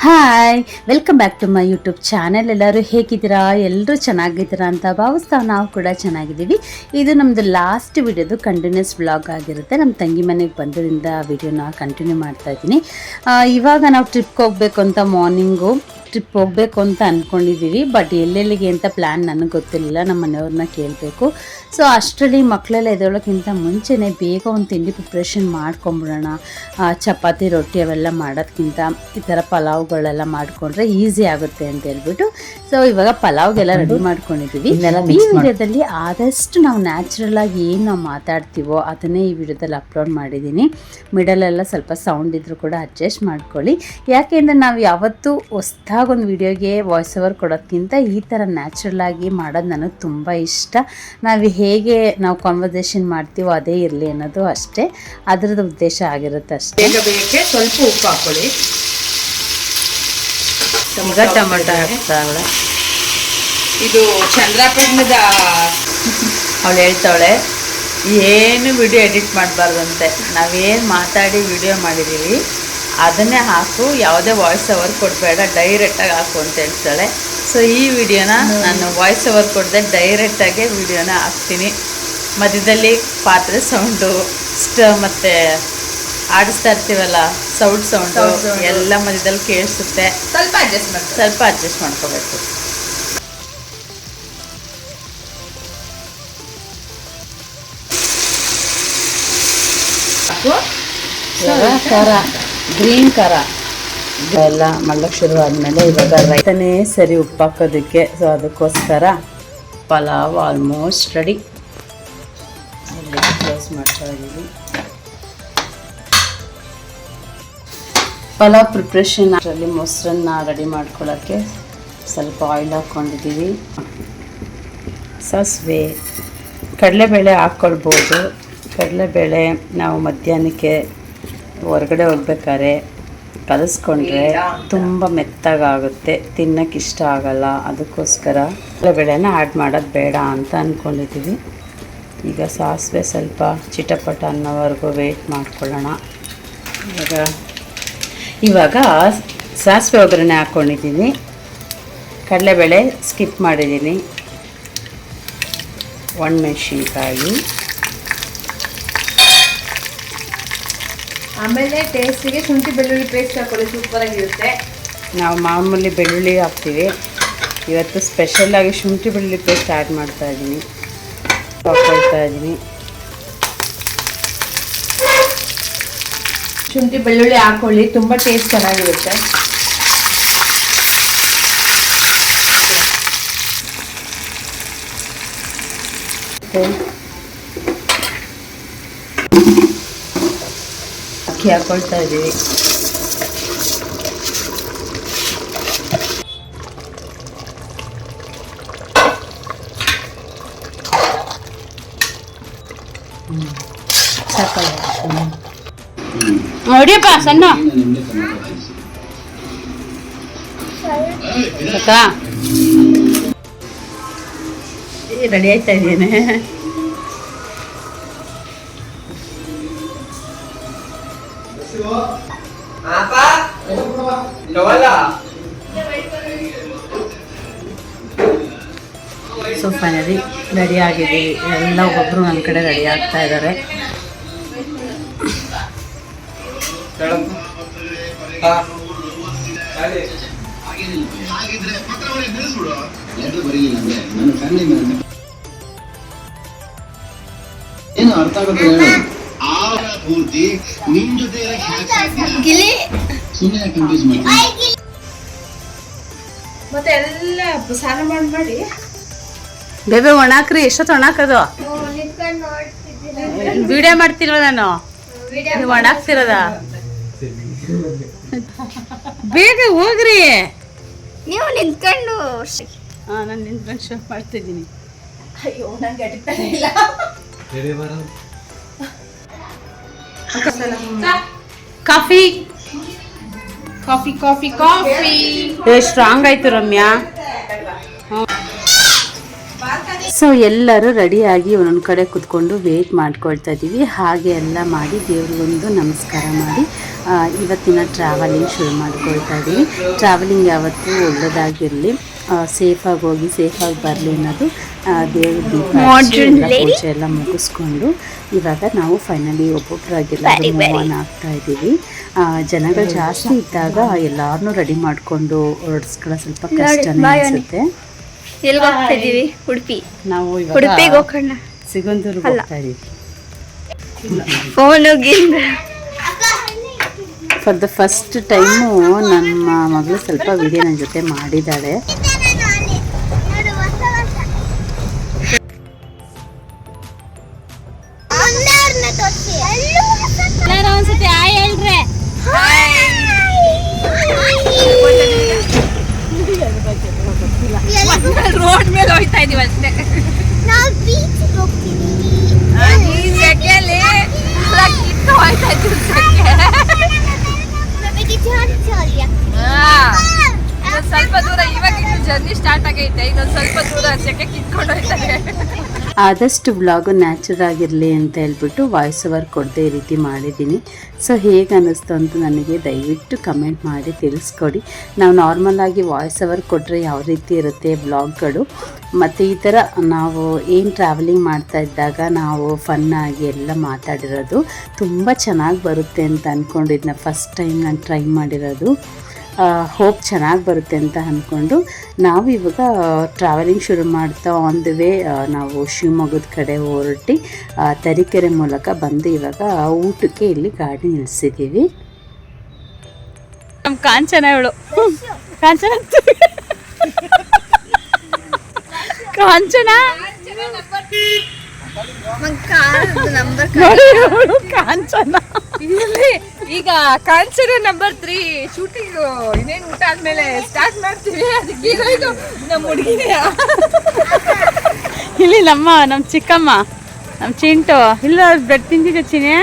Hi, welcome back to my YouTube channel. ಎಲ್ಲರೂ ಹೇಗಿದ್ದೀರಾ? ಎಲ್ಲರೂ ಚೆನ್ನಾಗಿದ್ದೀರಾ ಅಂತ ಭಾವಿಸ್ತಾ ನಾವು ಕೂಡ ಚೆನ್ನಾಗಿದ್ದೀವಿ. ಇದು ನಮ್ಮದು ಲಾಸ್ಟ್ ವಿಡಿಯೋದು ಕಂಟಿನ್ಯೂಸ್ ವ್ಲಾಗ್ ಆಗಿರುತ್ತೆ. ನಮ್ಮ ತಂಗಿ ಮನೆಗೆ ಬಂದದಿಂದ ವಿಡಿಯೋನ ಕಂಟಿನ್ಯೂ ಮಾಡ್ತಾ ಇದ್ದೀನಿ. ಇವಾಗ ನಾವು ಟ್ರಿಪ್ಗೆ ಹೋಗಬೇಕು ಅಂತ ಮಾರ್ನಿಂಗು ಟ್ರಿಪ್ ಹೋಗಬೇಕು ಅಂತ ಅಂದ್ಕೊಂಡಿದ್ದೀವಿ. ಬಟ್ ಎಲ್ಲೆಲ್ಲಿಗೆ ಅಂತ ಪ್ಲ್ಯಾನ್ ನನಗೆ ಗೊತ್ತಿರಲಿಲ್ಲ, ನಮ್ಮ ಮನೆಯವ್ರನ್ನ ಕೇಳಬೇಕು. ಸೊ ಅಷ್ಟರಲ್ಲಿ ಮಕ್ಕಳೆಲ್ಲ ಎದ್ದೇಳೋಕ್ಕಿಂತ ಮುಂಚೆನೇ ಬೇಗ ಒಂದು ತಿಂಡಿ ಪ್ರಿಪ್ರೇಷನ್ ಮಾಡ್ಕೊಂಬಿಡೋಣ. ಚಪಾತಿ ರೊಟ್ಟಿ ಅವೆಲ್ಲ ಮಾಡೋದಕ್ಕಿಂತ ಈ ಥರ ಪಲಾವ್ಗಳೆಲ್ಲ ಮಾಡಿಕೊಂಡ್ರೆ ಈಸಿ ಆಗುತ್ತೆ ಅಂತ ಹೇಳ್ಬಿಟ್ಟು ಸೊ ಇವಾಗ ಪಲಾವ್ಗೆಲ್ಲ ರೆಡಿ ಮಾಡ್ಕೊಂಡಿದ್ದೀವಿ. ಈ ವಿಡಿಯೋದಲ್ಲಿ ಆದಷ್ಟು ನಾವು ನ್ಯಾಚುರಲ್ ಆಗಿ ಏನು ನಾವು ಮಾತಾಡ್ತೀವೋ ಅದನ್ನೇ ಈ ವಿಡಿಯೋದಲ್ಲಿ ಅಪ್ಲೋಡ್ ಮಾಡಿದ್ದೀನಿ. ಮಿಡಲೆಲ್ಲ ಸ್ವಲ್ಪ ಸೌಂಡ್ ಇದ್ರೂ ಕೂಡ ಅಡ್ಜಸ್ಟ್ ಮಾಡ್ಕೊಳ್ಳಿ. ಯಾಕೆಂದರೆ ನಾವು ಯಾವತ್ತೂ ಹೊಸ್ದಾಗೊಂದು ವಿಡಿಯೋಗೆ ವಾಯ್ಸ್ ಓವರ್ ಕೊಡೋದಕ್ಕಿಂತ ಈ ಥರ ನ್ಯಾಚುರಲ್ ಆಗಿ ಮಾಡೋದು ನನಗೆ ತುಂಬ ಇಷ್ಟ. ಹೇಗೆ ನಾವು ಕಾನ್ವರ್ಸೇಷನ್ ಮಾಡ್ತೀವೋ ಅದೇ ಇರಲಿ ಅನ್ನೋದು ಅಷ್ಟೇ, ಅದರದ್ದು ಉದ್ದೇಶ ಆಗಿರುತ್ತೆ ಅಷ್ಟೇ. ಬೇಗ ಬೇಗಕ್ಕೆ ಸ್ವಲ್ಪ ಉಪ್ಪು ಹಾಕೊಳ್ಳಿ. ಈಗ ಟೊಮೆಟೊ ಹಾಕ್ತಾಳೆ. ಇದು ಚಂದ್ರಪಟ್ಟಣದ ಅವಳು ಹೇಳ್ತಾವಳೆ ಏನು ವಿಡಿಯೋ ಎಡಿಟ್ ಮಾಡಬಾರ್ದಂತೆ, ನಾವೇನು ಮಾತಾಡಿ ವಿಡಿಯೋ ಮಾಡಿದ್ದೀವಿ ಅದನ್ನೇ ಹಾಕು, ಯಾವುದೇ ವಾಯ್ಸ್ ಓವರ್ ಕೊಡಬೇಡ, ಡೈರೆಕ್ಟಾಗಿ ಹಾಕು ಅಂತ ಹೇಳ್ತಾಳೆ. ಸೊ ಈ ವಿಡಿಯೋನ ನಾನು ವಾಯ್ಸ್ ಓವರ್ ಕೊಡದೆ ಡೈರೆಕ್ಟಾಗೆ ವಿಡಿಯೋನ ಹಾಕ್ತೀನಿ. ಮಧ್ಯದಲ್ಲಿ ಪಾತ್ರೆ ಸೌಂಡು ಮತ್ತು ಆಡಿಸ್ತಾ ಇರ್ತೀವಲ್ಲ ಸೌಂಡು ಎಲ್ಲ ಮಧ್ಯದಲ್ಲಿ ಕೇಳಿಸುತ್ತೆ. ಸ್ವಲ್ಪ ಅಡ್ಜಸ್ಟ್ ಮಾಡ್ಕೋಬೇಕು. ಗ್ರೀನ್ ಖಾರ ಎಲ್ಲ ಮಳ್ಳಕ್ಕೆ ಶುರು ಆದಮೇಲೆ ಇವಾಗ ರೈತನೇ ಸರಿ ಉಪ್ಪು ಹಾಕೋದಕ್ಕೆ. ಸೊ ಅದಕ್ಕೋಸ್ಕರ ಪಲಾವ್ ಆಲ್ಮೋಸ್ಟ್ ರೆಡಿ. ಕ್ಲೋಸ್ ಮಾಡ್ತಾ ಇದ್ದೀವಿ. ಪಲಾವ್ ಪ್ರಿಪ್ರೇಷನ್ ಅದರಲ್ಲಿ ಮೊಸರನ್ನ ರೆಡಿ ಮಾಡ್ಕೊಳ್ಳೋಕ್ಕೆ ಸ್ವಲ್ಪ ಆಯಿಲ್ ಹಾಕ್ಕೊಂಡಿದ್ದೀವಿ. ಸಾಸಿವೆ, ಕಡಲೆಬೇಳೆ ಹಾಕ್ಕೊಳ್ಬೋದು. ಕಡಲೆಬೇಳೆ ನಾವು ಮಧ್ಯಾಹ್ನಕ್ಕೆ ಹೊರಗಡೆ ಹೋಗ್ಬೇಕಾದ್ರೆ ಕಲಿಸ್ಕೊಂಡ್ರೆ ತುಂಬ ಮೆತ್ತಗಾಗುತ್ತೆ, ತಿನ್ನೋಕ್ಕೆ ಇಷ್ಟ ಆಗಲ್ಲ. ಅದಕ್ಕೋಸ್ಕರ ಕಡಲೆಬೇಳೆನ ಆ್ಯಡ್ ಮಾಡೋದು ಬೇಡ ಅಂತ ಅಂದ್ಕೊಂಡಿದ್ದೀವಿ. ಈಗ ಸಾಸಿವೆ ಸ್ವಲ್ಪ ಚಿಟಪಟ ಅನ್ನೋವರೆಗೂ ವೆಯ್ಟ್ ಮಾಡ್ಕೊಳ್ಳೋಣ. ಇವಾಗ ಸಾಸಿವೆ ಒಗ್ಗರಣೆ ಹಾಕ್ಕೊಂಡಿದ್ದೀನಿ. ಕಡಲೆಬೇಳೆ ಸ್ಕಿಪ್ ಮಾಡಿದ್ದೀನಿ. ಒಣಮೆಣಸಿನ್ಕಾಯಿ, ಆಮೇಲೆ ಟೇಸ್ಟಿಗೆ ಶುಂಠಿ ಬೆಳ್ಳುಳ್ಳಿ ಪೇಸ್ಟ್ ಹಾಕೊಳ್ಳಿ, ಸೂಪರಾಗಿರುತ್ತೆ. ನಾವು ಮಾಮೂಲಿ ಬೆಳ್ಳುಳ್ಳಿ ಹಾಕ್ತೀವಿ, ಇವತ್ತು ಸ್ಪೆಷಲಾಗಿ ಶುಂಠಿ ಬೆಳ್ಳುಳ್ಳಿ ಪೇಸ್ಟ್ ಆ್ಯಡ್ ಮಾಡ್ತಾ ಇದ್ದೀನಿ. ಶುಂಠಿ ಬೆಳ್ಳುಳ್ಳಿ ಹಾಕೊಳ್ಳಿ, ತುಂಬ ಟೇಸ್ಟ್ ಚೆನ್ನಾಗಿರುತ್ತೆ. ಅಕ್ಕಿ ಹಾಕೊಳ್ತಾ ಇದ್ದೀವಿ. ನೋಡಿಯಪ್ಪ ಸಣ್ಣ ರೆಡಿ ಆಯ್ತಾ ಇದ್ದೇನೆ. ಸೊ ಫೈನಲಿ ರೆಡಿ ಆಗಿದ್ದೀವಿ. ಎಲ್ಲ ಒಬ್ಬೊಬ್ರು ನನ್ನ ಕಡೆ ರೆಡಿ ಆಗ್ತಾ ಇದ್ದಾರೆ. ಏನು ಅರ್ಥ ಆಗುತ್ತೆ ಪೂರ್ತಿ ನಿಮ್ ಜೊತೆ ಸುಮ್ಮನೆ ಕನ್ಫ್ಯೂಸ್ ಮಾಡಿ ಮತ್ತೆ ಎಲ್ಲ ಸಾಲ ಮಾಡಿ ಬೇಬೆ ಒಣಾಕ್ರಿ. ಎಷ್ಟೊತ್ತು ಒಣಾಕದು? ವಿಡಿಯೋ ಮಾಡ್ತಿಲ್ವ ನಾನು? ನೀವು ಒಣಾಕ್ತಿರೋದ? ಬೇಗ ಹೋಗ್ರಿ. ನೀವು ನಿಂತ್ಕೊಂಡು ನಾನು ನಿಂತ್ಕೊಂಡು ಶೋ ಮಾಡ್ತಿದ್ದೀನಿ. ಅಯ್ಯೋ ನಂಗೆ ಅಡಿತಾನೆ ಇಲ್ಲ. Coffee coffee coffee coffee strong ಆಯ್ತು ರಮ್ಯಾ. ಸೊ ಎಲ್ಲರೂ ರೆಡಿಯಾಗಿ ಒಂದೊಂದು ಕಡೆ ಕುತ್ಕೊಂಡು ವೇಟ್ ಮಾಡ್ಕೊಳ್ತಾ ಇದ್ದೀವಿ. ಹಾಗೆ ಎಲ್ಲ ಮಾಡಿ ದೇವ್ರಿಗೊಂದು ನಮಸ್ಕಾರ ಮಾಡಿ ಇವತ್ತಿನ ಟ್ರಾವೆಲಿಂಗ್ ಶುರು ಮಾಡ್ಕೊಳ್ತಾ ಇದ್ದೀವಿ. ಟ್ರಾವೆಲಿಂಗ್ ಯಾವತ್ತೂ ಒಳ್ಳೆಯದಾಗಿರಲಿ, ಸೇಫಾಗಿ ಹೋಗಿ ಸೇಫಾಗಿ ಬರಲಿ ಅನ್ನೋದು ದೇವ್ರ ದೀಪ ಪೂಜೆ ಎಲ್ಲ ಮುಗಿಸ್ಕೊಂಡು ಇವಾಗ ನಾವು ಫೈನಲಿ ಒಬ್ಬೊಬ್ಬರಾಗೆಲ್ಲ ಮೂವ್ ಆಗ್ತಾ ಇದ್ದೀವಿ. ಜನಗಳು ಜಾಸ್ತಿ ಇದ್ದಾಗ ಎಲ್ಲಾರನ್ನೂ ರೆಡಿ ಮಾಡಿಕೊಂಡು ಹೊರಡಿಸ್ಕೊಳ್ಳೋ ಸ್ವಲ್ಪ ಕಷ್ಟನೇ ಅನಿಸುತ್ತೆ. ಉಡುಪಿ ನಾವು ಉಡುಪಿಗೆ ಇವಾಗ ಹೋಗೋಣ. ಸಿಗಂದೂರಿಗೆ ಹೋಗ್ತಾ ಇದ್ದೀವಿ. ಫಾರ್ ದ ಫಸ್ಟ್ ಟೈಮು ನಮ್ಮ ಮಗಳು ಸ್ವಲ್ಪ ವಿಡಿಯೋ ನನ್ನ ಜೊತೆ ಮಾಡಿದ್ದಾಳೆ. ಒಂದ್ಸತಿ ಆಯ್ ಹೇಳ್ರೆ. ರೋಡ್ ಮೇಲೆ ಹೋಗ್ತಾ ಇದೀವಿ ಅಷ್ಟೇ. ನಾವು ಬೀಚ್ಗೆ ಹೋಗ್ತೀವಿ. ಈ ಸೆಕೆಯಲ್ಲಿ ಕಿತ್ತು ಹೋಗ್ತಾ ಇದ್ದೀವಿ ಸೆಕೆ. ನಮಗೆ ಜಾಲಿ ಸ್ವಲ್ಪ ದೂರ ಇವಾಗ ಇನ್ನು ಜರ್ನಿ ಸ್ಟಾರ್ಟ್ ಆಗೈತೆ. ಇನ್ನೊಂದು ಸ್ವಲ್ಪ ದೂರ ಸೆಕೆ ಕಿತ್ಕೊಂಡು ಹೋಗ್ತಾರೆ. ಆದಷ್ಟು ವ್ಲಾಗು ನ್ಯಾಚುರಲ್ ಆಗಿರಲಿ ಅಂತ ಹೇಳ್ಬಿಟ್ಟು ವಾಯ್ಸ್ ಓವರ್ ಕೊಡದೆ ಈ ರೀತಿ ಮಾಡಿದ್ದೀನಿ. ಸೊ ಹೇಗೆ ಅನ್ನಿಸ್ತು ಅಂತ ನನಗೆ ದಯವಿಟ್ಟು ಕಮೆಂಟ್ ಮಾಡಿ ತಿಳಿಸ್ಕೊಡಿ. ನಾವು ನಾರ್ಮಲಾಗಿ ವಾಯ್ಸ್ ಓವರ್ ಕೊಟ್ಟರೆ ಯಾವ ರೀತಿ ಇರುತ್ತೆ ವ್ಲಾಗ್ಗಳು, ಮತ್ತು ಈ ಥರ ನಾವು ಏನು ಟ್ರಾವೆಲಿಂಗ್ ಮಾಡ್ತಾ ಇದ್ದಾಗ ನಾವು ಫನ್ನಾಗಿ ಎಲ್ಲ ಮಾತಾಡಿರೋದು ತುಂಬ ಚೆನ್ನಾಗಿ ಬರುತ್ತೆ ಅಂತ ಅಂದ್ಕೊಂಡಿದ್ನ ಫಸ್ಟ್ ಟೈಮ್ ನಾನು ಟ್ರೈ ಮಾಡಿರೋದು. ಹೋಪ್ ಚೆನ್ನಾಗಿ ಬರುತ್ತೆ ಅಂತ ಅಂದ್ಕೊಂಡು ನಾವು ಇವಾಗ ಟ್ರಾವೆಲಿಂಗ್ ಶುರು ಮಾಡ್ತಾ ಆನ್ ದ ವೇ ನಾವು ಶಿವಮೊಗ್ಗದ ಕಡೆ ಹೊರಟಿ ತರೀಕೆರೆ ಮೂಲಕ ಬಂದು ಇವಾಗ ಊಟಕ್ಕೆ ಇಲ್ಲಿ ಗಾಡಿ ನಿಲ್ಲಿಸಿದ್ದೀವಿ. ನಮ್ಮ ಕಾಂಚನ ಇವಳು ಕಾಂಚನ ಕಾಂಚನ ಕಾಂಚನ ಈಗ ಕಾಂಚನ ನಂಬರ್ 3 ಶೂಟಿಂಗ್ ಇನ್ನೇನು ಊಟ ಆದ್ಮೇಲೆ ಸ್ಟಾರ್ಟ್ ಮಾಡ್ತೀವಿ. ಅದಕ್ಕೆ ಇದು ನಮ್ಮ ಹುಡುಗಿನೇ ಇಲ್ಲಿ ನಮ್ಮ ಚಿಕ್ಕಮ್ಮ ನಮ್ಮ ಚಿಂಟು ಇಲ್ಲ ಬ್ರೆಡ್ ತಿಂದಿದ್ದೆ ಚಿನಿ.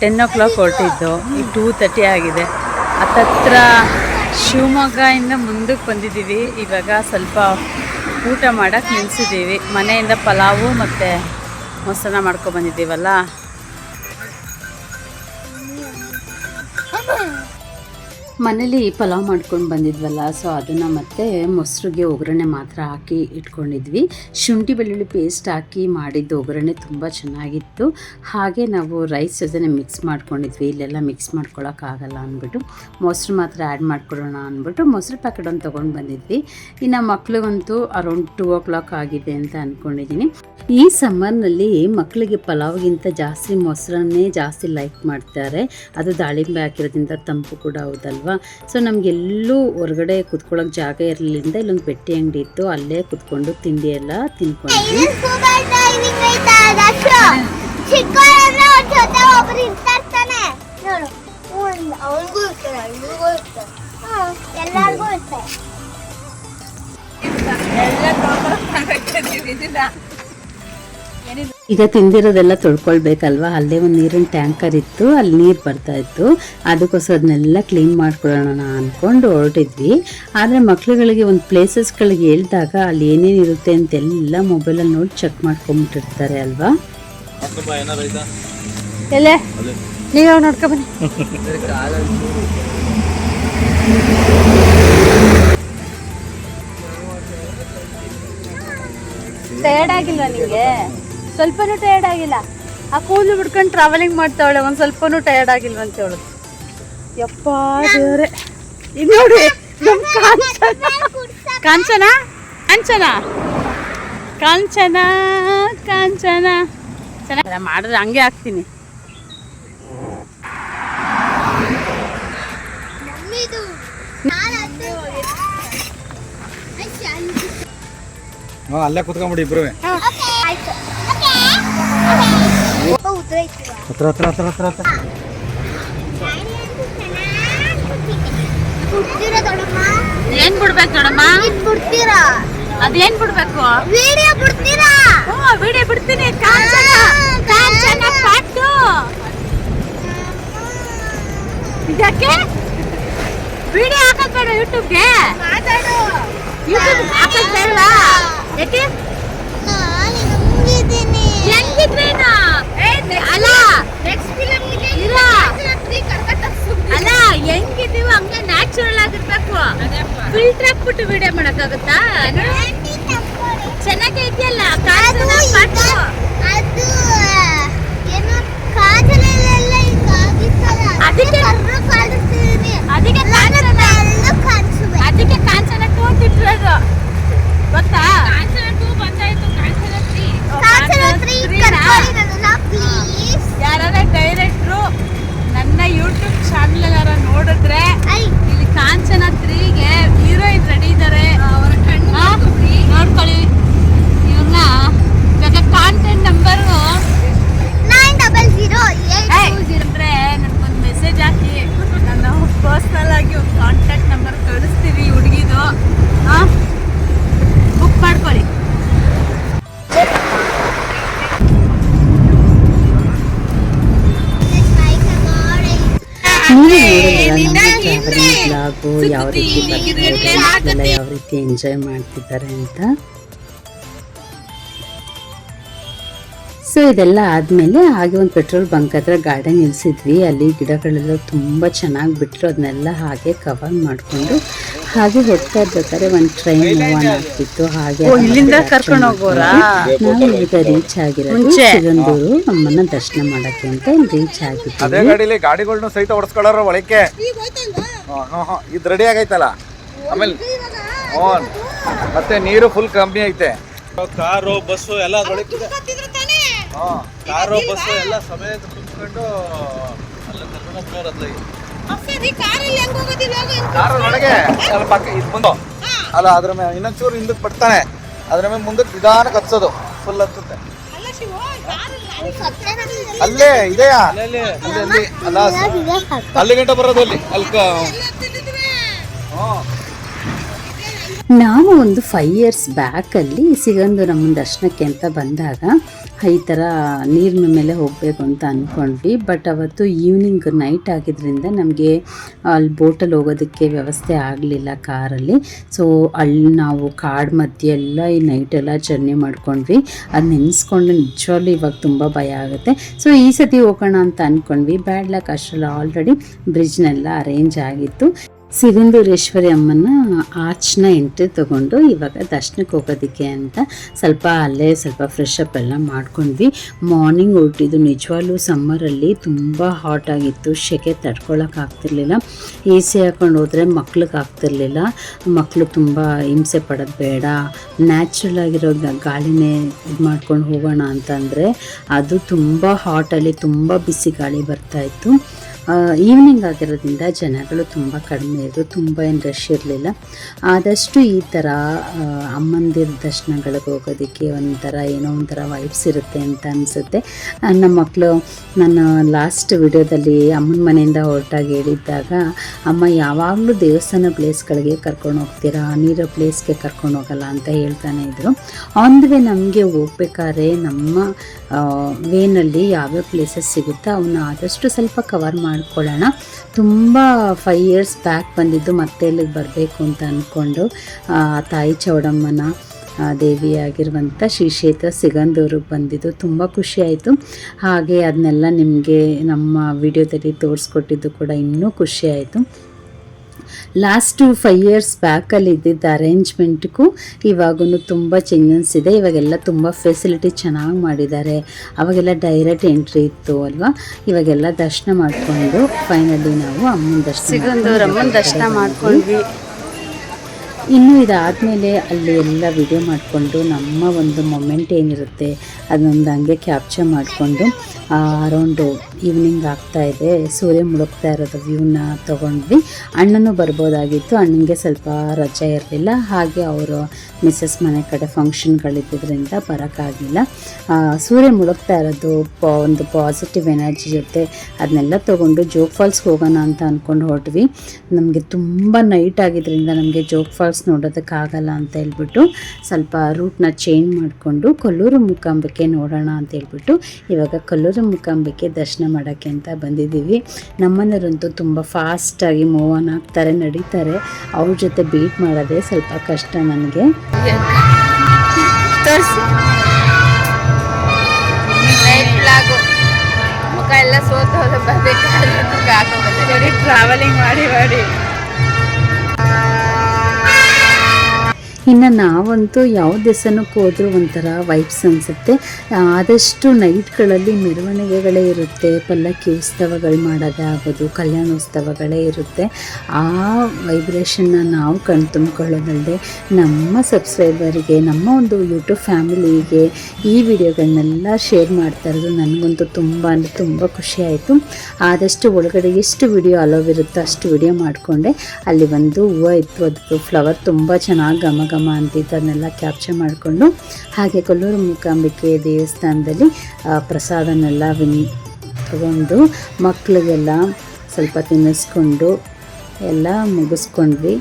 10 o'clock ಹೊರಟಿದ್ದು, ಈಗ 2:30 ಆಗಿದೆ. ಹತ್ತತ್ರ ಶಿವಮೊಗ್ಗದಿಂದ ಮುಂದಕ್ಕೆ ಬಂದಿದ್ದೀವಿ. ಇವಾಗ ಸ್ವಲ್ಪ ಊಟ ಮಾಡೋಕ್ಕೆ ನಿಲ್ಲಿಸಿದ್ದೀವಿ. ಮನೆಯಿಂದ ಪಲಾವು ಮತ್ತು ಮೊಸರನ್ನ ಮಾಡ್ಕೊಬಂದಿದ್ದೀವಲ್ಲ, ಮನೇಲಿ ಪಲಾವ್ ಮಾಡ್ಕೊಂಡು ಬಂದಿದ್ವಲ್ಲ, ಸೊ ಅದನ್ನು ಮತ್ತೆ ಮೊಸರಿಗೆ ಒಗ್ಗರಣೆ ಮಾತ್ರ ಹಾಕಿ ಇಟ್ಕೊಂಡಿದ್ವಿ. ಶುಂಠಿ ಬೆಳ್ಳುಳ್ಳಿ ಪೇಸ್ಟ್ ಹಾಕಿ ಮಾಡಿದ್ದು ಒಗ್ಗರಣೆ ತುಂಬ ಚೆನ್ನಾಗಿತ್ತು. ಹಾಗೆ ನಾವು ರೈಸ್ ಜೊತೆ ಮಿಕ್ಸ್ ಮಾಡ್ಕೊಂಡಿದ್ವಿ. ಇಲ್ಲೆಲ್ಲ ಮಿಕ್ಸ್ ಮಾಡ್ಕೊಳಕ್ಕಾಗಲ್ಲ ಅಂದ್ಬಿಟ್ಟು ಮೊಸರು ಮಾತ್ರ ಆ್ಯಡ್ ಮಾಡ್ಕೊಳ್ಳೋಣ ಅಂದ್ಬಿಟ್ಟು ಮೊಸರು ಪ್ಯಾಕೆಟ್ ಒಂದು ತೊಗೊಂಡು ಬಂದಿದ್ವಿ. ಇನ್ನು ಮಕ್ಳಿಗಂತೂ ಅರೌಂಡ್ 2 o'clock ಆಗಿದೆ ಅಂತ ಅಂದ್ಕೊಂಡಿದ್ದೀನಿ. ಈ ಸಮ್ಮರ್ನಲ್ಲಿ ಮಕ್ಕಳಿಗೆ ಪಲಾವ್ಗಿಂತ ಜಾಸ್ತಿ ಮೊಸರನ್ನೇ ಜಾಸ್ತಿ ಲೈಕ್ ಮಾಡ್ತಾರೆ. ಅದು ದಾಳಿಂಬೆ ಹಾಕಿರೋದ್ರಿಂದ ತಂಪು ಕೂಡ ಹೌದಲ್ವಾ. ಸೊ ನಮಗೆಲ್ಲೂ ಹೊರಗಡೆ ಕುತ್ಕೊಳ್ಳೋಕೆ ಜಾಗ ಇರಲಿಲ್ಲ. ಇಲ್ಲೊಂದು ಪೆಟ್ಟಿ ಅಂಗಡಿ ಇತ್ತು, ಅಲ್ಲೇ ಕುತ್ಕೊಂಡು ತಿಂಡಿ ಎಲ್ಲ ತಿನ್ಕೊಂಡ್ವಿ. ಈಗ ತಿಂದಿರೋದೆಲ್ಲ ತೊಳ್ಕೊಳ್ಬೇಕಲ್ವಾ. ಅಲ್ಲೇ ಒಂದು ನೀರಿನ ಟ್ಯಾಂಕರ್ ಇತ್ತು, ಅಲ್ಲಿ ನೀರು ಬರ್ತಾ ಇತ್ತು. ಅದಕ್ಕೋಸ್ಕರ ಅದನ್ನೆಲ್ಲ ಕ್ಲೀನ್ ಮಾಡ್ಕೊಳ್ಳೋಣ ಅಂದ್ಕೊಂಡು ಹೊರಟಿದ್ವಿ. ಆದರೆ ಮಕ್ಳುಗಳಿಗೆ ಒಂದು ಪ್ಲೇಸಸ್ಗಳಿಗೆ ಹೇಳಿದಾಗ ಅಲ್ಲಿ ಏನೇನಿರುತ್ತೆ ಅಂತೆಲ್ಲ ಮೊಬೈಲಲ್ಲಿ ನೋಡಿ ಚೆಕ್ ಮಾಡ್ಕೊಂಬಿಟ್ಟಿರ್ತಾರೆ ಅಲ್ವಾ. ಎಲ್ಲೇ ನೀವು ನೋಡ್ಕೊಬನ್ನಿ. ಟಯರ್ಡ್ ಆಗಿಲ್ಲ ನಿಮಗೆ? ಸ್ವಲ್ಪನೂ ಟಯರ್ಡ್ ಆಗಿಲ್ಲ. ಆ ಕೂದಲು ಬಿಡ್ಕೊಂಡು ಟ್ರಾವೆಲಿಂಗ್ ಮಾಡ್ತಾವಳೆ, ಒಂದು ಸ್ವಲ್ಪನೂ ಟಯರ್ಡ್ ಆಗಿಲ್ವ ಅಂತ ಹೇಳೋದು. ಯಪ್ಪ ದೇವ್ರೆ, ಇದು ನೋಡಿ ಕಾಂಚನ ಕಾಂಚನ ಕಾಂಚನ ಕಾಂಚನ ಚೆನ್ನಾಗಿ ಮಾಡಿದ್ರೆ ಹಂಗೆ ಹಾಕ್ತೀನಿ. ಅಲ್ಲೇ ಕುತ್ಕೊಂಡ್ಬಿಡಿ ಇಬ್ರು. ಹತ್ರ ಹತ್ರ ಹತ್ರ ಹತ್ರ ಹತ್ರ ಏನ್ ಬಿಡ್ಬೇಕು ನೋಡಮ್ಮ? ಅದೇನ್ ಬಿಡ್ಬೇಕು? ವಿಡಿಯೋ ಬಿಡ್ತೀರಾ? ವಿಡಿಯೋ ಬಿಡ್ತೀನಿ. ಕಾಂಚನ ಕಾಂಚನ ಪಾಟು ಇದಕ್ಕೆ ವಿಡಿಯೋ ಹಾಕೋದ್ ಬೇಡ ಯೂಟ್ಯೂಬ್ಗೆ. ಯೂಟ್ಯೂಬ್ ಹಾಕೋದ್ ಬೇಡವಾ? ಯಾಕೆ? ನಾನು ಮುಗಿದ್ದೀನಿ. ಹೆಂಗಿದ್ರೇನಾ? ಅಲ್ಲ ನೆಕ್ಸ್ಟ್ ಫಿಲಮ್ ಅಲ್ಲ ಹೆಂಗಿದೀವ ಹಂಗೆ ನ್ಯಾಚುರಲ್ ಆಗಿರ್ಬೇಕು. ಫಿಲ್ಟರ್ ಹಾಕ್ಬಿಟ್ಟು ವಿಡಿಯೋ ಮಾಡಕ್ಕಾಗತ್ತಾ? ಚೆನ್ನಾಗೈತಿಯಲ್ಲ ಅದಕ್ಕೆ ಕಾಂಚನ 2 ತಿಟ್ಟಿರೋದು ಗೊತ್ತಾ? ಯಾರ ಡೈರೆಕ್ಟ್ರು ನನ್ನ ಯೂಟ್ಯೂಬ್ ಚಾನಲ್ ಯಾರ ನೋಡಿದ್ರೆ ಇಲ್ಲಿ ಕಾಂಚನ 3ಗೆ ಹೀರೋಯಿನ್ ರೆಡಿ ಇದ್ದಾರೆ, ನೋಡ್ಕೊಳ್ಳಿ ಇವ್ರನ್ನ. ಇವಾಗ ಕಾಂಟ್ಯಾಕ್ಟ್ ನಂಬರ್ 900820 ಅಂದ್ರೆ ನನಗೊಂದು ಮೆಸೇಜ್ ಹಾಕಿ, ನಾನು ಪರ್ಸ್ನಲ್ ಆಗಿ ಒಂದು ಕಾಂಟ್ಯಾಕ್ಟ್ ನಂಬರ್ ಕಳಿಸ್ತೀವಿ ಹುಡುಗಿದು, ಬುಕ್ ಮಾಡ್ಕೊಳ್ಳಿ. ಯಾವ ರೀತಿ ಎಂಜಾಯ್ ಮಾಡ್ತಿದ್ದಾರೆ ಅಂತ. ಸೊ ಇದೆಲ್ಲ ಆದಮೇಲೆ ಹಾಗೆ ಒಂದು ಪೆಟ್ರೋಲ್ ಬಂಕ್ ಹತ್ರ ಗಾಡಿ ನಿಲ್ಲಿಸಿದ್ವಿ. ಅಲ್ಲಿ ಗಿಡಗಳೆಲ್ಲ ತುಂಬ ಚೆನ್ನಾಗಿ ಬಿಟ್ಟರು, ಅದನ್ನೆಲ್ಲ ಹಾಗೆ ಕವರ್ ಮಾಡಿಕೊಂಡು ಹಾಗೆ ಹೋಗ್ತಾ ಇರ್ಬೇಕಾದ್ರೆ ಒಂದು ಟ್ರೈನ್ ಮೂವ್ ಆಗ್ತಿತ್ತು. ಹಾಗೆ ಇಲ್ಲಿಂದ ಕರ್ಕೊಂಡು ಹೋಗೋರಾ? ನಾವು ಈಗ ರೀಚ್ ಆಗಿರೋದು ಸಿಗಂದೂರು. ನಮ್ಮನ್ನ ದರ್ಶನ ಮಾಡಕ್ಕೆ ಅಂತ ರೀಚ್ ಆಗಿದ್ವಿ. ಅದೇ ಗಾಡಿಲಿ ಗಾಡಿಗಳನ್ನ ಸಹಿತ ಓಡಿಸ್ಕೊಳ್ಳೋರು ಒಳಕ್ಕೆ. ಇದು ರೆಡಿ ಆಗೈತಲ್ಲ. ಆಮೇಲೆ ಮತ್ತೆ ನೀರು ಫುಲ್ ಕಮ್ಮಿ ಐತೆ. ಕಾರು ಬಸ್ಸು ಎಲ್ಲ ಅದ್ರೊಳಗಿದೆ. ಕಾರು ಬಸ್ಸು ಎಲ್ಲ ಸಮೇತ ತುಂಬಿಕೊಂಡು ಅಲ್ಲ ಕರ್ಕೊಂಡು ಹೋಗ್ತಾರಲ್ಲ. ಕಾರು ಒಳಗೆ ಅಲ್ಲಿ ಪಕ್ಕ ಇದು ಬಂದು ಅಲ್ಲ ಅದ್ರ ಮೇಲೆ ಇನ್ನೊಂಚೂರು ಹಿಂದಕ್ಕೆ ಬರ್ತಾನೆ, ಅದ್ರ ಮೇಲೆ ಮುಂದಕ್ಕೆ ನಿಧಾನಕ್ಕೆ ಹತ್ಸೋದು, ಫುಲ್ ಹತ್ತುತ್ತೆ. ಅಲ್ಲೇ ಇದೆಯಾ? ಅಲ್ಲಿ ಅಲ್ಲ ಅಲ್ಲಿ ಗಂಟೆ ಬರೋದು ಅಲ್ಲಿ ನಾವು ಒಂದು 5 years ಬ್ಯಾಕಲ್ಲಿ ಸಿಗಂದೂರು ನಮ್ಮ ದರ್ಶನಕ್ಕೆ ಅಂತ ಬಂದಾಗ ಈ ಥರ ನೀರಿನ ಮೇಲೆ ಹೋಗಬೇಕು ಅಂತ ಅಂದ್ಕೊಂಡ್ವಿ. ಬಟ್ ಅವತ್ತು ಈವ್ನಿಂಗ್ ನೈಟ್ ಆಗಿದ್ದರಿಂದ ನಮಗೆ ಅಲ್ಲಿ ಬೋಟಲ್ಲಿ ಹೋಗೋದಕ್ಕೆ ವ್ಯವಸ್ಥೆ ಆಗಲಿಲ್ಲ ಕಾರಲ್ಲಿ. ಸೊ ಅಲ್ಲಿ ನಾವು ಕಾಡು ಮಧ್ಯೆ ಎಲ್ಲ ಈ ನೈಟೆಲ್ಲ ಜರ್ನಿ ಮಾಡ್ಕೊಂಡ್ವಿ. ಅದು ನೆನೆಸ್ಕೊಂಡು ನಿಜವಾಗ್ಲೂ ಇವಾಗ ತುಂಬ ಭಯ ಆಗುತ್ತೆ. ಸೊ ಈ ಸತಿ ಹೋಗೋಣ ಅಂತ ಅಂದ್ಕೊಂಡ್ವಿ. ಬ್ಯಾಡ್ ಲಕ್ ಅಷ್ಟರಲ್ಲಿ ಆಲ್ರೆಡಿ ಬ್ರಿಡ್ಜ್ನೆಲ್ಲ ಅರೇಂಜ್ ಆಗಿತ್ತು. ಸಿಗಂದೂರೇಶ್ವರಿ ಅಮ್ಮನ ಆರ್ಚ್ನ ಎಂಟ್ರಿ ತೊಗೊಂಡು ಇವಾಗ ದರ್ಶನಕ್ಕೆ ಹೋಗೋದಕ್ಕೆ ಅಂತ ಅಲ್ಲೇ ಸ್ವಲ್ಪ ಫ್ರೆಶ್ ಅಪ್ ಎಲ್ಲ ಮಾಡ್ಕೊಂಡ್ವಿ. ಮಾರ್ನಿಂಗ್ ಹೊರಟಿದ್ದು ನಿಜವಾಗ್ಲೂ ಸಮ್ಮರಲ್ಲಿ ತುಂಬ ಹಾಟ್ ಆಗಿತ್ತು, ಸೆಕೆ ತಡ್ಕೊಳಕ್ಕಾಗ್ತಿರ್ಲಿಲ್ಲ. ಎ ಸಿ ಹಾಕೊಂಡು ಹೋದರೆ ಮಕ್ಳಿಗೆ ಆಗ್ತಿರ್ಲಿಲ್ಲ. ಮಕ್ಕಳು ತುಂಬ ಹಿಂಸೆ ಪಡೋದು ಬೇಡ, ನ್ಯಾಚುರಲ್ ಆಗಿರೋ ಗಾಳಿನೇ ಇದು ಮಾಡ್ಕೊಂಡು ಹೋಗೋಣ ಅಂತಂದರೆ ಅದು ತುಂಬ ಹಾಟಲ್ಲಿ ತುಂಬ ಬಿಸಿ ಗಾಳಿ ಬರ್ತಾಯಿತ್ತು. ಈವ್ನಿಂಗ್ ಆಗಿರೋದ್ರಿಂದ ಜನಗಳು ತುಂಬ ಕಡಿಮೆ ಇದ್ದರು, ತುಂಬ ಏನು ರಶ್ ಇರಲಿಲ್ಲ. ಆದಷ್ಟು ಈ ಥರ ಅಮ್ಮಂದಿರ ದರ್ಶನಗಳಿಗೆ ಹೋಗೋದಕ್ಕೆ ಒಂಥರ ಏನೋ ಒಂಥರ ವೈಬ್ಸ್ ಇರುತ್ತೆ ಅಂತ ಅನಿಸುತ್ತೆ. ನಮ್ಮ ಮಕ್ಕಳು ನನ್ನ ಲಾಸ್ಟ್ ವಿಡಿಯೋದಲ್ಲಿ ಅಮ್ಮನ ಮನೆಯಿಂದ ಹೊರಟಾಗಿ ಹೇಳಿದ್ದಾಗ, ಅಮ್ಮ ಯಾವಾಗಲೂ ದೇವಸ್ಥಾನ ಪ್ಲೇಸ್ಗಳಿಗೆ ಕರ್ಕೊಂಡು ಹೋಗ್ತೀರಾ, ನೀರೋ ಪ್ಲೇಸ್ಗೆ ಕರ್ಕೊಂಡು ಹೋಗಲ್ಲ ಅಂತ ಹೇಳ್ತಾನೆ ಇದ್ದರು. ಆನ್ ದ ವೇ ನಮಗೆ ಹೋಗ್ಬೇಕಾದ್ರೆ ನಮ್ಮ ವೇನಲ್ಲಿ ಯಾವ್ಯಾವ ಪ್ಲೇಸಸ್ ಸಿಗುತ್ತೋ ಅವನ್ನ ಆದಷ್ಟು ಸ್ವಲ್ಪ ಕವರ್ ಮಾಡ್ಕೊಳ್ಳೋಣ. ತುಂಬ 5 years ಬ್ಯಾಕ್ ಬಂದಿದ್ದು ಮತ್ತೆ ಇಲ್ಲಿಗೆ ಬರಬೇಕು ಅಂತ ಅಂದ್ಕೊಂಡು ತಾಯಿ ಚೌಡಮ್ಮನ ದೇವಿಯಾಗಿರುವಂಥ ಶ್ರೀ ಕ್ಷೇತ್ರ ಸಿಗಂದೂರಿಗೆ ಬಂದಿದ್ದು ತುಂಬ ಖುಷಿಯಾಯಿತು. ಹಾಗೆ ಅದನ್ನೆಲ್ಲ ನಿಮಗೆ ನಮ್ಮ ವಿಡಿಯೋದಲ್ಲಿ ತೋರಿಸ್ಕೊಟ್ಟಿದ್ದು ಕೂಡ ಇನ್ನೂ ಖುಷಿಯಾಯಿತು. ಲಾಸ್ಟು 5 years ಬ್ಯಾಕಲ್ಲಿ ಇದ್ದಿದ್ದ ಅರೇಂಜ್ಮೆಂಟ್ಗೂ ಇವಾಗೂ ತುಂಬ ಚೇಂಜಸ್ ಇದೆ. ಇವಾಗೆಲ್ಲ ತುಂಬ ಫೆಸಿಲಿಟಿ ಚೆನ್ನಾಗಿ ಮಾಡಿದ್ದಾರೆ. ಅವಾಗೆಲ್ಲ ಡೈರೆಕ್ಟ್ ಎಂಟ್ರಿ ಇತ್ತು ಅಲ್ವಾ. ಇವಾಗೆಲ್ಲ ದರ್ಶನ ಮಾಡಿಕೊಂಡು ಫೈನಲಿ ನಾವು ಅಮ್ಮನ ಸಿಗಂದೂರಮ್ಮನ ದರ್ಶನ ಮಾಡ್ಕೊಂಡ್ವಿ. ಇನ್ನು ಇದಾದಮೇಲೆ ಅಲ್ಲಿ ಎಲ್ಲ ವಿಡಿಯೋ ಮಾಡಿಕೊಂಡು ನಮ್ಮ ಒಂದು ಮೊಮೆಂಟ್ ಏನಿರುತ್ತೆ ಅದನ್ನೊಂದು ಹಂಗೆ ಕ್ಯಾಪ್ಚರ್ ಮಾಡಿಕೊಂಡು ಅರೌಂಡು ಈವ್ನಿಂಗ್ ಆಗ್ತಾಯಿದೆ, ಸೂರ್ಯ ಮುಳುಗ್ತಾ ಇರೋದು ವ್ಯೂನ ತೊಗೊಂಡ್ವಿ. ಅಣ್ಣನೂ ಬರ್ಬೋದಾಗಿತ್ತು, ಅಣ್ಣನಿಗೆ ಸ್ವಲ್ಪ ರಜೆ ಇರಲಿಲ್ಲ. ಹಾಗೆ ಅವರು ಮಿಸ್ಸಸ್ ಮನೆ ಕಡೆ ಫಂಕ್ಷನ್ಗಳಿದ್ದರಿಂದ ಬರೋಕ್ಕಾಗಲಿಲ್ಲ. ಸೂರ್ಯ ಮುಳುಗ್ತಾ ಇರೋದು ಒಂದು ಪಾಸಿಟಿವ್ ಎನರ್ಜಿ ಜೊತೆ ಅದನ್ನೆಲ್ಲ ತೊಗೊಂಡು ಜೋಗ್ ಫಾಲ್ಸ್ಗೆ ಹೋಗೋಣ ಅಂತ ಅಂದ್ಕೊಂಡು ಹೊರಟ್ವಿ. ನಮಗೆ ತುಂಬ ನೈಟ್ ಆಗಿದ್ದರಿಂದ ನಮಗೆ ಜೋಗ್ ಫಾಲ್ಸ್ ನೋಡೋದಕ್ಕಾಗಲ್ಲ ಅಂತ ಹೇಳ್ಬಿಟ್ಟು ಸ್ವಲ್ಪ ರೂಟ್ನ ಚೇಂಜ್ ಮಾಡಿಕೊಂಡು ಕೊಲ್ಲೂರು ಮೂಕಾಂಬಿಕೆ ನೋಡೋಣ ಅಂತ ಹೇಳ್ಬಿಟ್ಟು ಇವಾಗ ಕೊಲ್ಲೂರು ಮೂಕಾಂಬಿಕೆ ದರ್ಶನ ಮಾಡೋಕ್ಕೆ ಅಂತ ಬಂದಿದ್ದೀವಿ. ನಮ್ಮನೆಯವರಂತೂ ತುಂಬ ಫಾಸ್ಟಾಗಿ ಮೂವ್ ಆನ್ ಆಗ್ತಾರೆ, ನಡೀತಾರೆ. ಅವ್ರ ಜೊತೆ ಬೀಟ್ ಮಾಡೋದೇ ಸ್ವಲ್ಪ ಕಷ್ಟ ನನಗೆ. ಮುಖ ಎಲ್ಲ ಎಲ್ಲ ಸೋತೋದು ಬರ್ಬೇಕಾದ್ರೆ ಟ್ರಾವೆಲಿಂಗ್ ಮಾಡಿ ಇನ್ನು ನಾವಂತೂ ಯಾವ ದೇವಸ್ಥಾನಕ್ಕೆ ಹೋದ್ರೂ ಒಂಥರ ವೈಬ್ಸ್ ಅನಿಸುತ್ತೆ. ಆದಷ್ಟು ನೈಟ್ಗಳಲ್ಲಿ ಮೆರವಣಿಗೆಗಳೇ ಇರುತ್ತೆ, ಪಲ್ಲಕ್ಕಿ ಉತ್ಸವಗಳು ಮಾಡೋದೇ ಆಗೋದು, ಕಲ್ಯಾಣೋತ್ಸವಗಳೇ ಇರುತ್ತೆ. ಆ ವೈಬ್ರೇಷನ್ನ ನಾವು ಕಣ್ ತುಂಬಿಕೊಳ್ಳೋದಲ್ಲದೆ ನಮ್ಮ ಸಬ್ಸ್ಕ್ರೈಬರಿಗೆ, ನಮ್ಮ ಒಂದು ಯೂಟ್ಯೂಬ್ ಫ್ಯಾಮಿಲಿಗೆ ಈ ವಿಡಿಯೋಗಳನ್ನೆಲ್ಲ ಶೇರ್ ಮಾಡ್ತಾ ಇರೋದು ನನಗಂತೂ ತುಂಬ ಖುಷಿ ಆಯಿತು. ಆದಷ್ಟು ಒಳಗಡೆ ಎಷ್ಟು ವಿಡಿಯೋ ಅಲೋವ್ ಇರುತ್ತೋ ಅಷ್ಟು ವಿಡಿಯೋ ಮಾಡಿಕೊಂಡೆ. ಅಲ್ಲಿ ಒಂದು ಹೂವು ಇತ್ತು, ಅದು ಫ್ಲವರ್ ತುಂಬ ಚೆನ್ನಾಗಿ ಘಮ ಅಂತಿತ್ತು, ಅದನ್ನೆಲ್ಲ ಕ್ಯಾಪ್ಚರ್ ಮಾಡಿಕೊಂಡು ಹಾಗೆ ಕೊಲ್ಲೂರು ಮೂಕಾಂಬಿಕೆ ದೇವಸ್ಥಾನದಲ್ಲಿ ಪ್ರಸಾದನೆಲ್ಲ ತಗೊಂಡು ಮಕ್ಕಳಿಗೆಲ್ಲ ಸ್ವಲ್ಪ ತಿನ್ನಿಸ್ಕೊಂಡು ಎಲ್ಲ ಮುಗಿಸ್ಕೊಂಡ್ವಿ.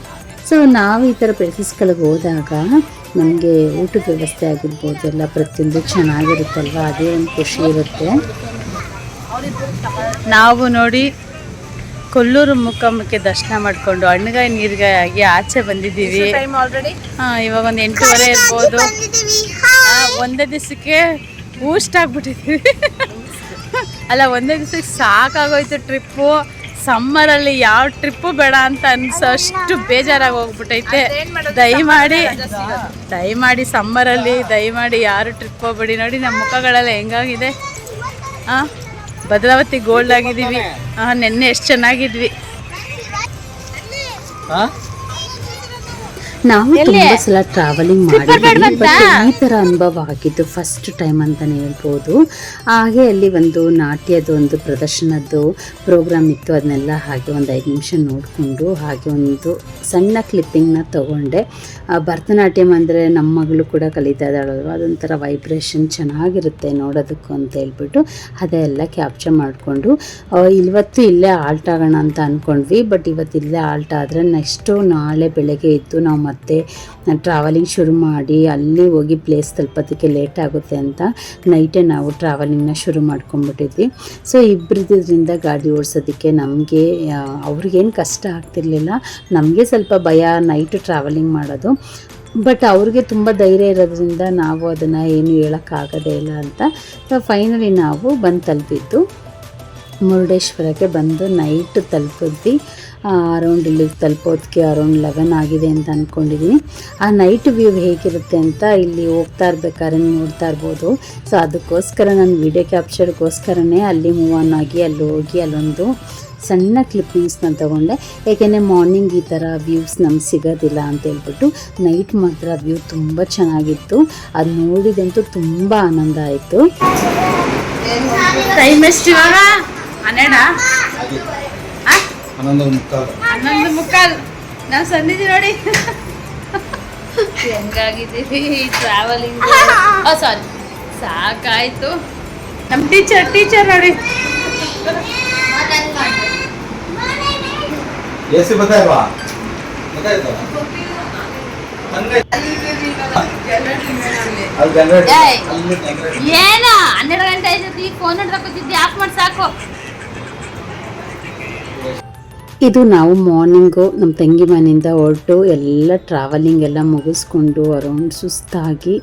ಸೊ ನಾವು ಈ ಥರ ಪ್ಲೇಸಸ್ಗಳಿಗೆ ಹೋದಾಗ ನಮಗೆ ಊಟದ ವ್ಯವಸ್ಥೆ ಆಗಿರ್ಬೋದು, ಎಲ್ಲ ಪ್ರತಿಯೊಂದು ಚೆನ್ನಾಗಿರುತ್ತಲ್ವ, ಅದೇ ಒಂದು ಖುಷಿ ಇರುತ್ತೆ. ನಾವು ನೋಡಿ ಕೊಲ್ಲೂರು ಮೂಕಾಂಬಿಕೆ ದರ್ಶನ ಮಾಡಿಕೊಂಡು ಹಣ್ಣುಗಾಯಿ ನೀರ್ಗಾಯಿ ಆಗಿ ಆಚೆ ಬಂದಿದ್ದೀವಿ. ಇವಾಗ ಒಂದು 8:30 ಇರ್ಬೋದು. ಒಂದೇ ದಿವಸಕ್ಕೆ ಊಷ್ಟ ಆಗ್ಬಿಟ್ಟಿದ್ದೀವಿ. ಅಲ್ಲ, ಒಂದೇ ದಿವಸಕ್ಕೆ ಸಾಕಾಗೋಯ್ತು ಟ್ರಿಪ್ಪು. ಸಮ್ಮರಲ್ಲಿ ಯಾವ ಟ್ರಿಪ್ಪು ಬೇಡ ಅಂತ ಅನ್ಸೋಷ್ಟು ಬೇಜಾರಾಗಿ ಹೋಗ್ಬಿಟ್ಟೈತೆ. ದಯಮಾಡಿ ಸಮ್ಮರಲ್ಲಿ ದಯಮಾಡಿ ಯಾರು ಟ್ರಿಪ್ ಹೋಗ್ಬೇಡಿ. ನೋಡಿ ನಮ್ಮ ಮುಖಗಳೆಲ್ಲ ಹೆಂಗಾಗಿದೆ. ಭದ್ರಾವತಿ ಗೋಲ್ಡ್ ಆಗಿದ್ದೀವಿ. ನೆನ್ನೆ ಎಷ್ಟು ಚೆನ್ನಾಗಿದ್ವಿ. ನಾವು ತುಂಬ ಸಲ ಟ್ರಾವೆಲಿಂಗ್ ಮಾಡಿದ್ವಿ, ಬಟ್ ಈ ಥರ ಅನುಭವ ಆಗಿದ್ದು ಫಸ್ಟ್ ಟೈಮ್ ಅಂತಲೇ ಹೇಳ್ಬೋದು. ಹಾಗೆ ಅಲ್ಲಿ ಒಂದು ನಾಟ್ಯದ ಒಂದು ಪ್ರದರ್ಶನದ್ದು ಪ್ರೋಗ್ರಾಮ್ ಇತ್ತು. ಅದನ್ನೆಲ್ಲ ಹಾಗೆ ಒಂದು 5 ನಿಮಿಷ ನೋಡಿಕೊಂಡು ಹಾಗೆ ಒಂದು ಸಣ್ಣ ಕ್ಲಿಪ್ಪಿಂಗ್ನ ತೊಗೊಂಡೆ. ಭರತನಾಟ್ಯಂ ಅಂದರೆ ನಮ್ಮ ಮಗಳು ಕೂಡ ಕಲಿತಾ ಇದ್ದಾಳಲ್ವ, ಅದೊಂಥರ ವೈಬ್ರೇಷನ್ ಚೆನ್ನಾಗಿರುತ್ತೆ ನೋಡೋದಕ್ಕೂ ಅಂತ ಹೇಳ್ಬಿಟ್ಟು ಅದೆಲ್ಲ ಕ್ಯಾಪ್ಚರ್ ಮಾಡಿಕೊಂಡು ಇವತ್ತು ಇಲ್ಲೇ ಆಲ್ಟ್ ಆಗೋಣ ಅಂತ ಅಂದ್ಕೊಂಡ್ವಿ. ಬಟ್ ಇವತ್ತು ಇಲ್ಲೇ ಆಲ್ಟ್ ಆದರೆ ನೆಕ್ಸ್ಟು ನಾಳೆ ಬೆಳಗ್ಗೆ ಇತ್ತು ನಾವು ಮತ್ತೆ ಟ್ರಾವೆಲಿಂಗ್ ಶುರು ಮಾಡಿ ಅಲ್ಲಿ ಹೋಗಿ ಪ್ಲೇಸ್ ತಲುಪೋದಕ್ಕೆ ಲೇಟ್ ಆಗುತ್ತೆ ಅಂತ ನೈಟೇ ನಾವು ಟ್ರಾವೆಲಿಂಗ್ನ ಶುರು ಮಾಡ್ಕೊಂಡ್ಬಿಟ್ಟಿದ್ವಿ. ಸೊ ಇಬ್ಬರಿದ್ರಿಂದ ಗಾಡಿ ಓಡಿಸೋದಕ್ಕೆ ನಮಗೆ ಅವ್ರಿಗೇನು ಕಷ್ಟ ಆಗ್ತಿರ್ಲಿಲ್ಲ, ನಮಗೆ ಸ್ವಲ್ಪ ಭಯ ನೈಟು ಟ್ರಾವೆಲಿಂಗ್ ಮಾಡೋದು. ಬಟ್ ಅವ್ರಿಗೆ ತುಂಬ ಧೈರ್ಯ ಇರೋದ್ರಿಂದ ನಾವು ಅದನ್ನು ಏನು ಹೇಳೋಕ್ಕಾಗೋದೇ ಇಲ್ಲ ಅಂತ. ಸೊ ಫೈನಲಿ ನಾವು ಬಂದು ತಲುಪಿದ್ದು ಮುರುಡೇಶ್ವರಕ್ಕೆ. ಬಂದು ನೈಟ್ ತಲುಪಿದ್ವಿ. ಅರೌಂಡ್ ಇಲ್ಲಿಗೆ ತಲುಪೋದಕ್ಕೆ ಅರೌಂಡ್ 11 ಆಗಿದೆ ಅಂತ ಅಂದ್ಕೊಂಡಿದ್ದೀನಿ. ಆ ನೈಟ್ ವ್ಯೂ ಹೇಗಿರುತ್ತೆ ಅಂತ ಇಲ್ಲಿ ಹೋಗ್ತಾ ಇರ್ಬೇಕಾದ್ರೆ ನೋಡ್ತಾ ಇರ್ಬೋದು. ಸೊ ಅದಕ್ಕೋಸ್ಕರ ನಾನು ವಿಡಿಯೋ ಕ್ಯಾಪ್ಚರ್ಗೋಸ್ಕರನೇ ಅಲ್ಲಿ ಮೂವ್ ಆನ್ ಆಗಿ ಅಲ್ಲಿ ಹೋಗಿ ಅಲ್ಲೊಂದು ಸಣ್ಣ ಕ್ಲಿಪ್ಪಿಂಗ್ಸ್ನ ತೊಗೊಂಡೆ. ಏಕೆಂದರೆ ಮಾರ್ನಿಂಗ್ ಈ ಥರ ವ್ಯೂಸ್ ನಮ್ಗೆ ಸಿಗೋದಿಲ್ಲ ಅಂತ ಹೇಳ್ಬಿಟ್ಟು. ನೈಟ್ ಮಾತ್ರ ವ್ಯೂ ತುಂಬ ಚೆನ್ನಾಗಿತ್ತು. ಅದು ನೋಡಿದಂತೂ ತುಂಬ ಆನಂದ ಆಯಿತು. ಟೈಮ್ ಎಷ್ಟು ಇವಾಗ? 11:15. ನಾವು ಸಂದಿದ್ದೀವಿ ನೋಡಿ ಹೆಂಗಾಗಿದ್ದೀವಿ ಟ್ರಾವೆಲಿಂಗ್. ಸಾರಿ, ಸಾಕಾಯ್ತು. ನಮ್ಮ ಟೀಚರ್ ನೋಡಿ ಏನ 12 ಗಂಟೆ ಆಯ್ತೈತಿ, ಫೋನ್ ಹಿಡ್ದಾಕೋತಿದ್ದಿ, ಆಫ್ ಮಾಡಿ ಸಾಕು. ಇದು ನಾವು ಮಾರ್ನಿಂಗು ನಮ್ಮ ತಂಗಿ ಮನೆಯಿಂದ ಹೊರಟು ಎಲ್ಲ ಟ್ರಾವೆಲಿಂಗ್ ಎಲ್ಲ ಮುಗಿಸ್ಕೊಂಡು ಅರೌಂಡ್ ಸುಸ್ತಾಗಿ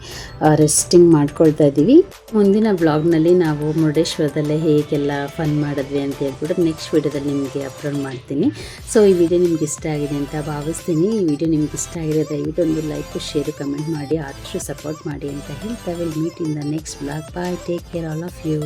ರೆಸ್ಟಿಂಗ್ ಮಾಡ್ಕೊಳ್ತಾ ಇದ್ದೀವಿ. ಮುಂದಿನ ವ್ಲಾಗ್ನಲ್ಲಿ ನಾವು ಮುರುಡೇಶ್ವರದಲ್ಲೇ ಹೇಗೆಲ್ಲ ಫನ್ ಮಾಡಿದ್ವಿ ಅಂತ ಹೇಳ್ಬಿಟ್ಟು ನೆಕ್ಸ್ಟ್ ವೀಡಿಯೋದಲ್ಲಿ ನಿಮಗೆ ಅಪ್ಲೋಡ್ ಮಾಡ್ತೀನಿ. ಸೊ ಈ ವಿಡಿಯೋ ನಿಮ್ಗೆ ಇಷ್ಟ ಆಗಿದೆ ಅಂತ ಭಾವಿಸ್ತೀನಿ. ಈ ವಿಡಿಯೋ ನಿಮ್ಗೆ ಇಷ್ಟ ಆಗಿದೆ ದಯವಿಟ್ಟು ಒಂದು ಲೈಕು ಶೇರು ಕಮೆಂಟ್ ಮಾಡಿ ಆದಷ್ಟು ಸಪೋರ್ಟ್ ಮಾಡಿ ಅಂತ ಹೇಳ್ತಾ will meet in the next vlog. Bye, take care all of you.